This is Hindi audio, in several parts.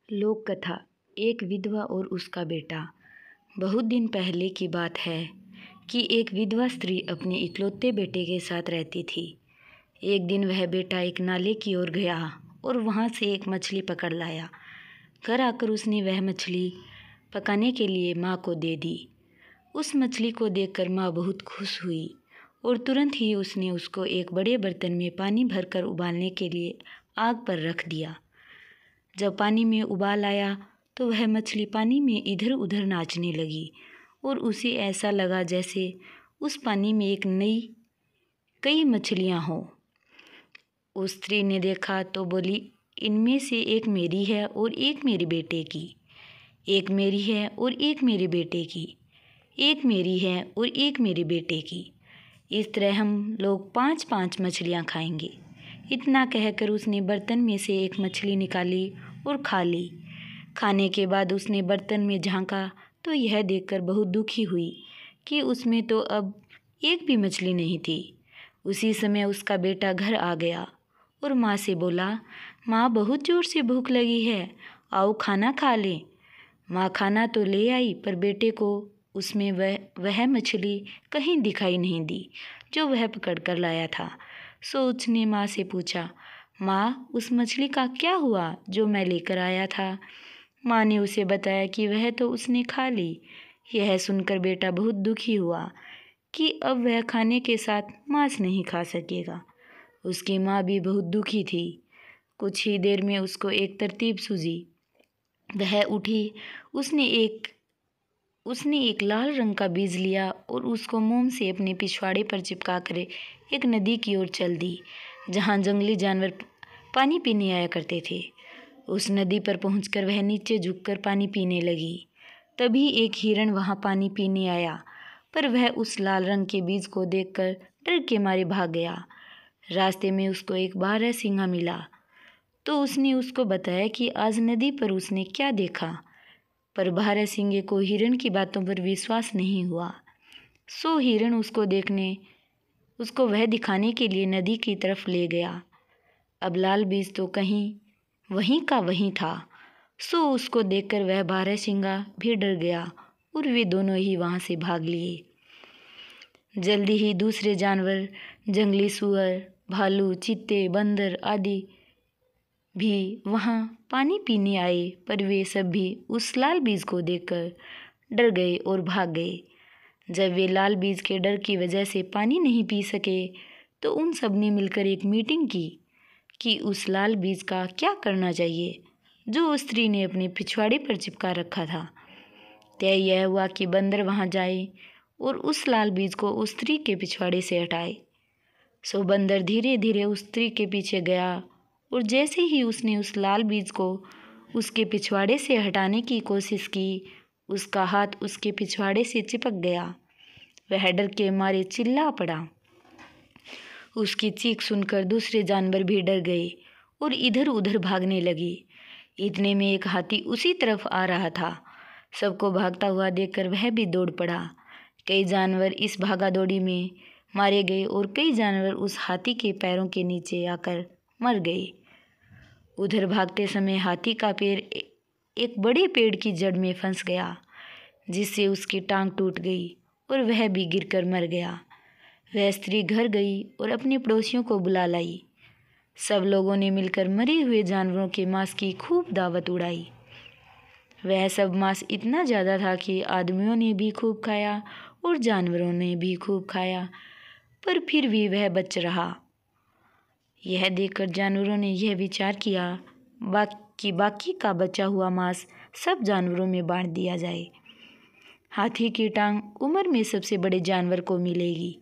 लोक कथा। एक विधवा और उसका बेटा। बहुत दिन पहले की बात है कि एक विधवा स्त्री अपने इकलौते बेटे के साथ रहती थी। एक दिन वह बेटा एक नाले की ओर गया और वहाँ से एक मछली पकड़ लाया। घर आकर उसने वह मछली पकाने के लिए माँ को दे दी। उस मछली को देखकर माँ बहुत खुश हुई और तुरंत ही उसने उसको एक बड़े बर्तन में पानी भरकर उबालने के लिए आग पर रख दिया। जब पानी में उबाल आया तो वह मछली पानी में इधर उधर नाचने लगी और उसे ऐसा लगा जैसे उस पानी में कई मछलियाँ हों। उस स्त्री ने देखा तो बोली, इनमें से एक मेरी है और एक मेरे बेटे की, एक मेरी है और एक मेरे बेटे की, एक मेरी है और एक मेरे बेटे की। इस तरह हम लोग 5-5 मछलियाँ खाएंगे। इतना कहकर उसने बर्तन में से एक मछली निकाली और खा ली। खाने के बाद उसने बर्तन में झांका तो यह देखकर बहुत दुखी हुई कि उसमें तो अब एक भी मछली नहीं थी। उसी समय उसका बेटा घर आ गया और माँ से बोला, माँ बहुत ज़ोर से भूख लगी है, आओ खाना खा लें। माँ खाना तो ले आई पर बेटे को उसमें वह मछली कहीं दिखाई नहीं दी जो वह पकड़ कर लाया था। सो उसने माँ से पूछा, माँ उस मछली का क्या हुआ जो मैं लेकर आया था? माँ ने उसे बताया कि वह तो उसने खा ली। यह सुनकर बेटा बहुत दुखी हुआ कि अब वह खाने के साथ मांस नहीं खा सकेगा। उसकी माँ भी बहुत दुखी थी। कुछ ही देर में उसको एक तरकीब सूझी। वह उठी, उसने एक लाल रंग का बीज लिया और उसको मोम से अपने पिछवाड़े पर चिपका कर एक नदी की ओर चल दी जहाँ जंगली जानवर पानी पीने आया करते थे। उस नदी पर पहुंचकर वह नीचे झुककर पानी पीने लगी। तभी एक हिरण वहां पानी पीने आया पर वह उस लाल रंग के बीज को देखकर डर के मारे भाग गया। रास्ते में उसको एक बारहसिंगा मिला तो उसने उसको बताया कि आज नदी पर उसने क्या देखा। पर बारहसिंगे को हिरण की बातों पर विश्वास नहीं हुआ। सो हिरण उसको वह दिखाने के लिए नदी की तरफ ले गया। अब लाल बीज तो कहीं वहीं का वहीं था। सो उसको देखकर वह बारहसिंगा भी डर गया और वे दोनों ही वहाँ से भाग लिए। जल्दी ही दूसरे जानवर, जंगली सुअर, भालू, चीते, बंदर आदि भी वहाँ पानी पीने आए पर वे सब भी उस लाल बीज को देखकर डर गए और भाग गए। जब वे लाल बीज के डर की वजह से पानी नहीं पी सके तो उन सब ने मिलकर एक मीटिंग की कि उस लाल बीज का क्या करना चाहिए जो उस स्त्री ने अपने पिछवाड़े पर चिपका रखा था। तय यह हुआ कि बंदर वहाँ जाए और उस लाल बीज को उस स्त्री के पिछवाड़े से हटाए। सो बंदर धीरे धीरे उस स्त्री के पीछे गया और जैसे ही उसने उस लाल बीज को उसके पिछवाड़े से हटाने की कोशिश की, उसका हाथ उसके पिछवाड़े से चिपक गया। वह डर के मारे चिल्ला पड़ा। उसकी चीख सुनकर दूसरे जानवर भी डर गए और इधर उधर भागने लगे। इतने में एक हाथी उसी तरफ आ रहा था। सबको भागता हुआ देखकर वह भी दौड़ पड़ा। कई जानवर इस भागा दौड़ी में मारे गए और कई जानवर उस हाथी के पैरों के नीचे आकर मर गए। उधर भागते समय हाथी का पैर एक बड़े पेड़ की जड़ में फंस गया जिससे उसकी टांग टूट गई और वह भी गिरकर मर गया। वह स्त्री घर गई और अपने पड़ोसियों को बुला लाई। सब लोगों ने मिलकर मरे हुए जानवरों के मांस की खूब दावत उड़ाई। वह सब मांस इतना ज़्यादा था कि आदमियों ने भी खूब खाया और जानवरों ने भी खूब खाया, पर फिर भी वह बच रहा। यह देखकर जानवरों ने यह विचार किया बाकी का बचा हुआ मांस सब जानवरों में बांट दिया जाए। हाथी की टांग उम्र में सबसे बड़े जानवर को मिलेगी।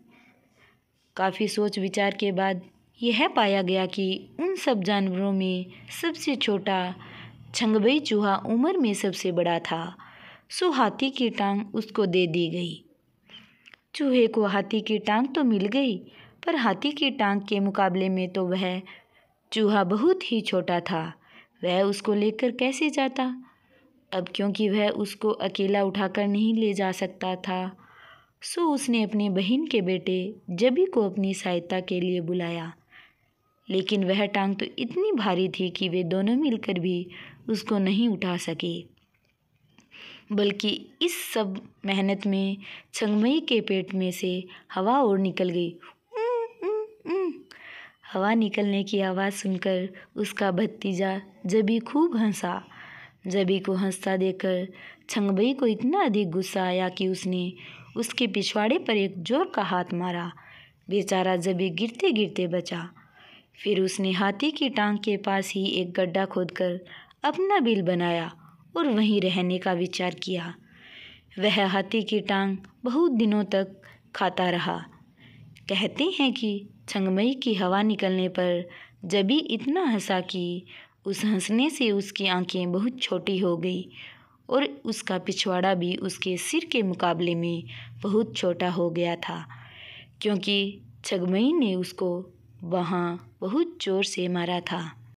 काफ़ी सोच विचार के बाद यह पाया गया कि उन सब जानवरों में सबसे छोटा छंगबई चूहा उम्र में सबसे बड़ा था। सो हाथी की टांग उसको दे दी गई। चूहे को हाथी की टांग तो मिल गई पर हाथी की टांग के मुकाबले में तो वह चूहा बहुत ही छोटा था। वह उसको लेकर कैसे जाता? अब क्योंकि वह उसको अकेला उठाकर नहीं ले जा सकता था सो उसने अपनी बहन के बेटे जबी को अपनी सहायता के लिए बुलाया। लेकिन वह टांग तो इतनी भारी थी कि वे दोनों मिलकर भी उसको नहीं उठा सके। बल्कि इस सब मेहनत में छंगमई के पेट में से हवा और निकल गई। हवा निकलने की आवाज़ सुनकर उसका भतीजा जबी खूब हंसा। जबी को हंसता देखकर छंगमई को इतना अधिक गुस्सा आया कि उसने उसके पिछवाड़े पर एक जोर का हाथ मारा। बेचारा जबी गिरते गिरते बचा। फिर उसने हाथी की टांग के पास ही एक गड्ढा खोदकर अपना बिल बनाया और वहीं रहने का विचार किया। वह हाथी की टांग बहुत दिनों तक खाता रहा। कहते हैं कि छंगमई की हवा निकलने पर जबी इतना हंसा कि उस हंसने से उसकी आंखें बहुत छोटी हो गई और उसका पिछवाड़ा भी उसके सिर के मुकाबले में बहुत छोटा हो गया था, क्योंकि छंगमई ने उसको वहाँ बहुत ज़ोर से मारा था।